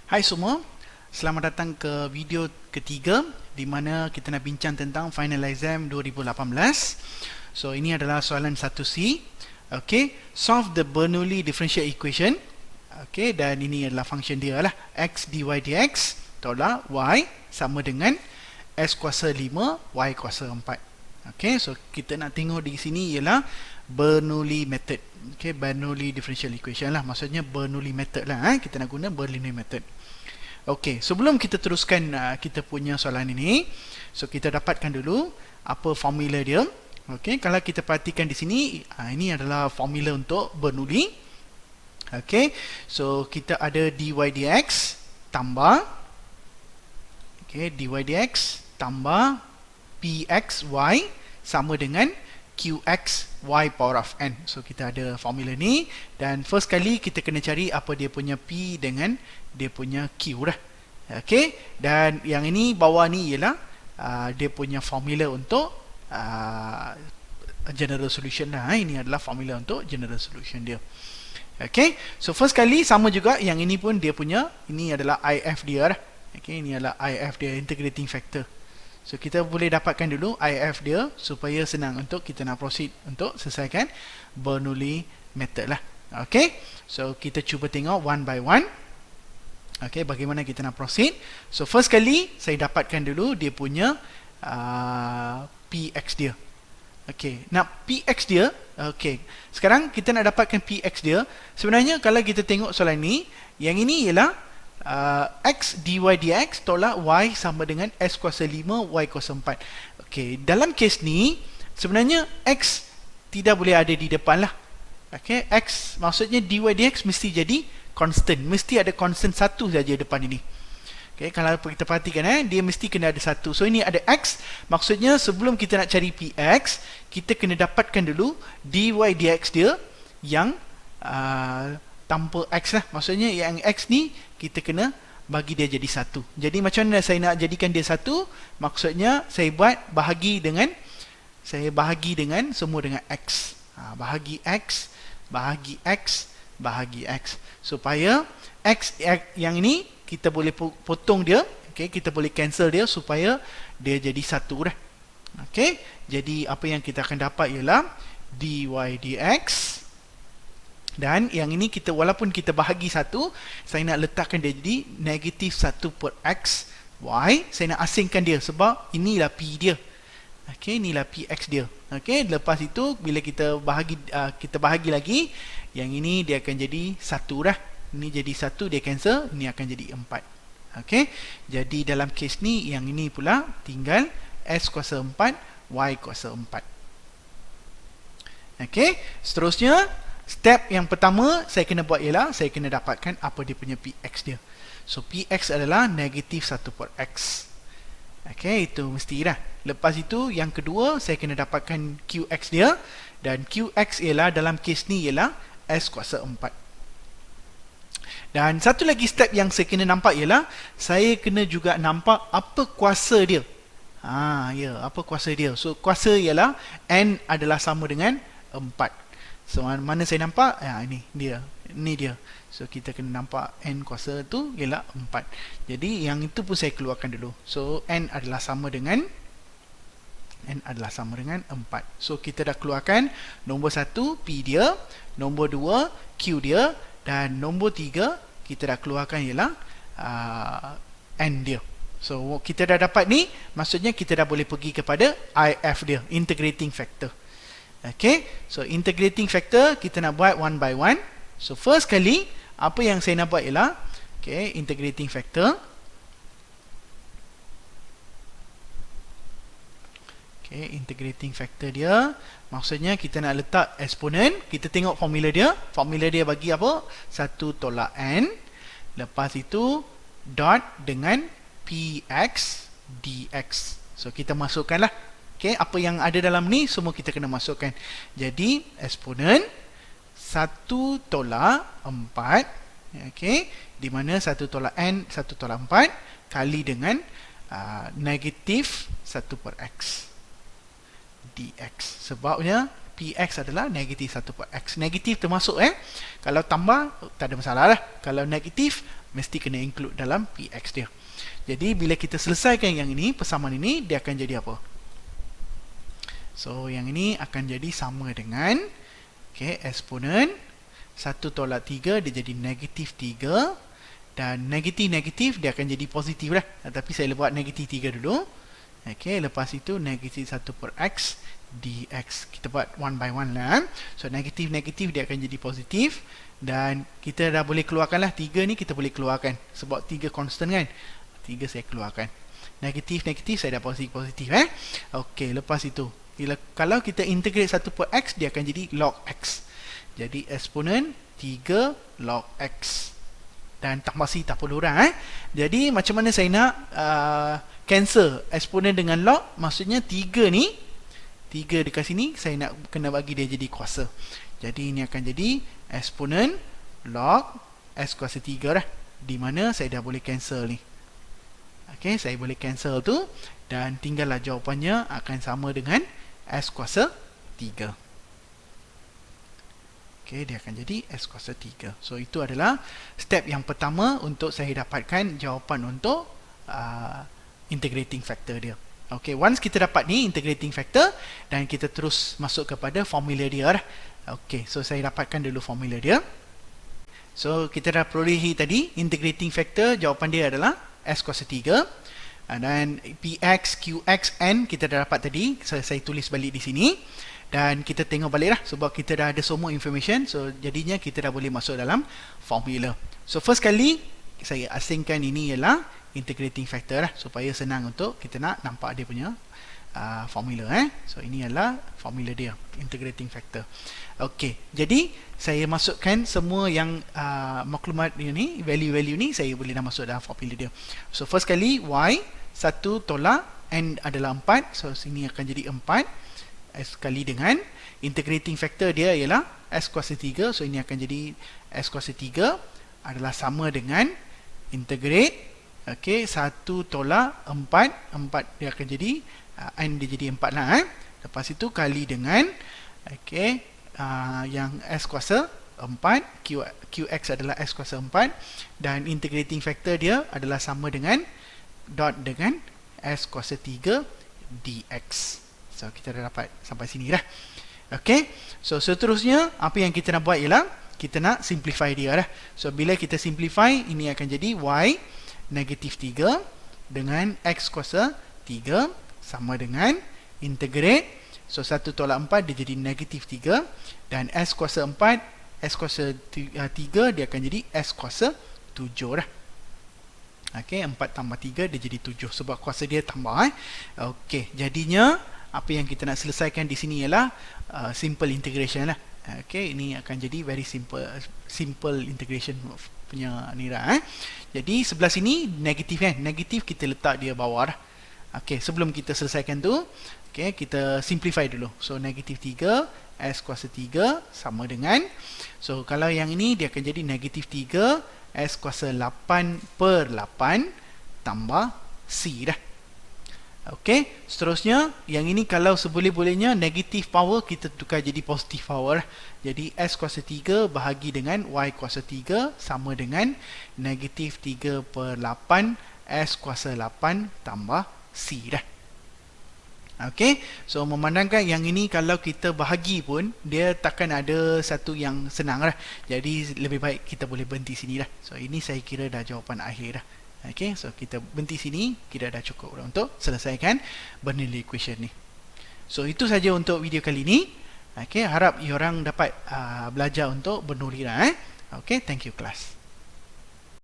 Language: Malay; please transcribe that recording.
Hai semua, selamat datang ke video ketiga di mana kita nak bincang tentang Final Exam 2018. So ini adalah soalan 1C. Okay, solve the Bernoulli differential equation. Okay, dan ini adalah function dia lah, x dy dx tolak y sama dengan s kuasa 5 y kuasa 4. Okay, so kita nak tengok di sini ialah Bernoulli method. Okay, Bernoulli differential equation lah, maksudnya Bernoulli method lah. Kita nak guna Bernoulli method. Okey, sebelum kita teruskan kita punya soalan ini, so kita dapatkan dulu apa formula dia. Okey, kalau kita perhatikan di sini, ini adalah formula untuk Bernoulli. Okey, so kita ada dy dx tambah, okey, dy dx tambah pxy sama dengan qx y power of n. So kita ada formula ni, dan first kali kita kena cari apa dia punya p dengan dia punya q dah. Okey, dan yang ini bawah ni ialah dia punya formula untuk general solution dah. Ini adalah formula untuk general solution dia. Okey, so first kali sama juga, yang ini pun dia punya, ini adalah if dia dah. Okey, ini adalah if dia, integrating factor. So kita boleh dapatkan dulu if dia supaya senang untuk kita nak proceed untuk selesaikan Bernoulli method lah. Okay, so kita cuba tengok one by one. Okay, bagaimana kita nak proceed. So first kali saya dapatkan dulu dia punya px dia. Okay, nak px dia. Okay, sekarang kita nak dapatkan px dia. Sebenarnya kalau kita tengok soalan ni, yang ini ialah x dy dx tolak y sama dengan s kuasa 5 y kuasa 4. Okey, dalam kes ni sebenarnya x tidak boleh ada di depan lah. Okey, x maksudnya dy dx mesti jadi constant, mesti ada constant satu saja depan ini. Okey, kalau kita perhatikan dia mesti kena ada satu. So ini ada x, maksudnya sebelum kita nak cari px, kita kena dapatkan dulu dy dx dia yang tanpa x lah. Maksudnya yang x ni kita kena bagi dia jadi satu. Jadi macam mana saya nak jadikan dia satu? Maksudnya saya buat bahagi dengan, saya bahagi dengan semua dengan x. Bahagi x, bahagi x, bahagi x. Supaya x yang ini kita boleh potong dia. Okay, kita boleh cancel dia supaya dia jadi satu dah. Okay, jadi apa yang kita akan dapat ialah dy dx. Dan yang ini kita, walaupun kita bahagi satu, saya nak letakkan dia jadi negatif 1 per x y. Saya nak asingkan dia sebab inilah p dia. Okey, inilah px dia. Okey, lepas itu bila kita bahagi lagi, yang ini dia akan jadi satu dah. Ini jadi satu, dia cancel, ini akan jadi 4. Okey, jadi dalam kes ni yang ini pula tinggal s kuasa 4 y kuasa 4. Okey, seterusnya step yang pertama saya kena buat ialah saya kena dapatkan apa dia punya px dia. So px adalah negatif 1 per x. Okay, itu mesti dah. Lepas itu yang kedua saya kena dapatkan qx dia, dan qx ialah dalam kes ni ialah s kuasa 4. Dan satu lagi step yang saya kena nampak ialah saya kena juga nampak apa kuasa dia. Apa kuasa dia. So kuasa ialah n adalah sama dengan 4. So mana saya nampak? Ini dia. So kita kena nampak n kuasa tu ialah 4. Jadi yang itu pun saya keluarkan dulu. So n adalah sama dengan 4. So kita dah keluarkan nombor 1 p dia, nombor 2 q dia, dan nombor 3 kita dah keluarkan ialah n dia. So kita dah dapat ni, maksudnya kita dah boleh pergi kepada if dia, integrating factor. Okay, so integrating factor kita nak buat one by one. So first kali apa yang saya nak buat ialah integrating factor. Integrating factor dia maksudnya kita nak letak eksponen. Kita tengok formula dia. Formula dia bagi apa? 1 tolak n. Lepas itu dot dengan px dx. So kita masukkanlah. Apa yang ada dalam ni semua kita kena masukkan. Jadi eksponen 1 tolak 4, di mana 1 tolak n, 1 tolak 4 kali dengan negatif 1 per x dx. Sebabnya px adalah negatif 1 per x. Negatif termasuk kalau tambah tak ada masalah lah. Kalau negatif mesti kena include dalam PX dia. Jadi bila kita selesaikan yang ini, persamaan ini, dia akan jadi apa? So yang ini akan jadi sama dengan eksponen 1 tolak 3 dia jadi negatif 3, dan negatif dia akan jadi positif lah. Tapi saya buat negatif 3 dulu. Lepas itu negatif 1 per x dx. Kita buat one by one lah. So negatif dia akan jadi positif, dan kita dah boleh keluarkan lah 3 ni, kita boleh keluarkan sebab 3 constant kan. 3 saya keluarkan. Negatif saya dah positif lepas itu kalau kita integrate 1 per x, dia akan jadi log x. Jadi eksponen 3 log x, dan tambah C tak perlu orang. Jadi macam mana saya nak cancel eksponen dengan log? Maksudnya 3 ni, 3 dekat sini saya nak kena bagi dia jadi kuasa. Jadi ini akan jadi eksponen log s kuasa 3 dah, di mana saya dah boleh cancel ni. Saya boleh cancel tu, dan tinggallah jawapannya akan sama dengan s kuasa 3. Dia akan jadi s kuasa 3. So itu adalah step yang pertama untuk saya dapatkan jawapan untuk integrating factor dia. Once kita dapat ni integrating factor, dan kita terus masuk kepada formula dia. So saya dapatkan dulu formula dia. So kita dah perolehi tadi integrating factor, jawapan dia adalah s kuasa 3. Dan px, qx, n kita dah dapat tadi. Saya tulis balik di sini, dan kita tengok balik lah sebab kita dah ada semua information. So jadinya kita dah boleh masuk dalam formula. So first kali saya asingkan ini ialah integrating factor lah, supaya senang untuk kita nak nampak dia punya formula. So ini adalah formula dia, integrating factor. Jadi saya masukkan semua yang maklumat ni, value-value ni, saya boleh dah masuk dalam formula dia. So first kali y 1 tolak n adalah 4. So sini akan jadi 4 sekali dengan integrating factor dia ialah s kuasa 3. So ini akan jadi s kuasa 3 adalah sama dengan integrate 1 tolak 4 dia akan jadi n dia jadi 4 lah. Lepas itu kali dengan yang s kuasa 4, qx adalah s kuasa 4, dan integrating factor dia adalah sama dengan dot dengan s kuasa 3 dx. So kita dah dapat sampai sini dah. So seterusnya apa yang kita nak buat ialah kita nak simplify dia dah. So bila kita simplify, ini akan jadi y negatif 3 dengan x kuasa 3 sama dengan integrate. So 1 tolak 4 dia jadi negatif 3, dan s kuasa 4, s kuasa 3 dia akan jadi s kuasa 7 dah. 4 tambah 3 dia jadi 7 sebab kuasa dia tambah. Jadinya apa yang kita nak selesaikan di sini ialah simple integration lah. Ini akan jadi very simple integration punya ni lah. Jadi sebelah sini negatif kan, negatif kita letak dia bawah dah. Sebelum kita selesaikan tu, kita simplify dulu. So negatif 3 s kuasa 3 sama dengan, so kalau yang ini dia akan jadi negatif 3 s kuasa 8 per 8 tambah c dah. Seterusnya yang ini kalau seboleh-bolehnya negatif power kita tukar jadi positif power. Jadi s kuasa 3 bahagi dengan y kuasa 3 sama dengan negatif 3 per 8 s kuasa 8 tambah c dah. So memandangkan yang ini kalau kita bahagi pun dia takkan ada satu yang senang lah. Jadi lebih baik kita boleh berhenti sini lah. So ini saya kira dah jawapan akhir dah. So kita berhenti sini, kita dah cukup untuk selesaikan Bernoulli equation ni. So itu saja untuk video kali ni. Harap you orang dapat belajar untuk Bernoulli lah. Thank you class.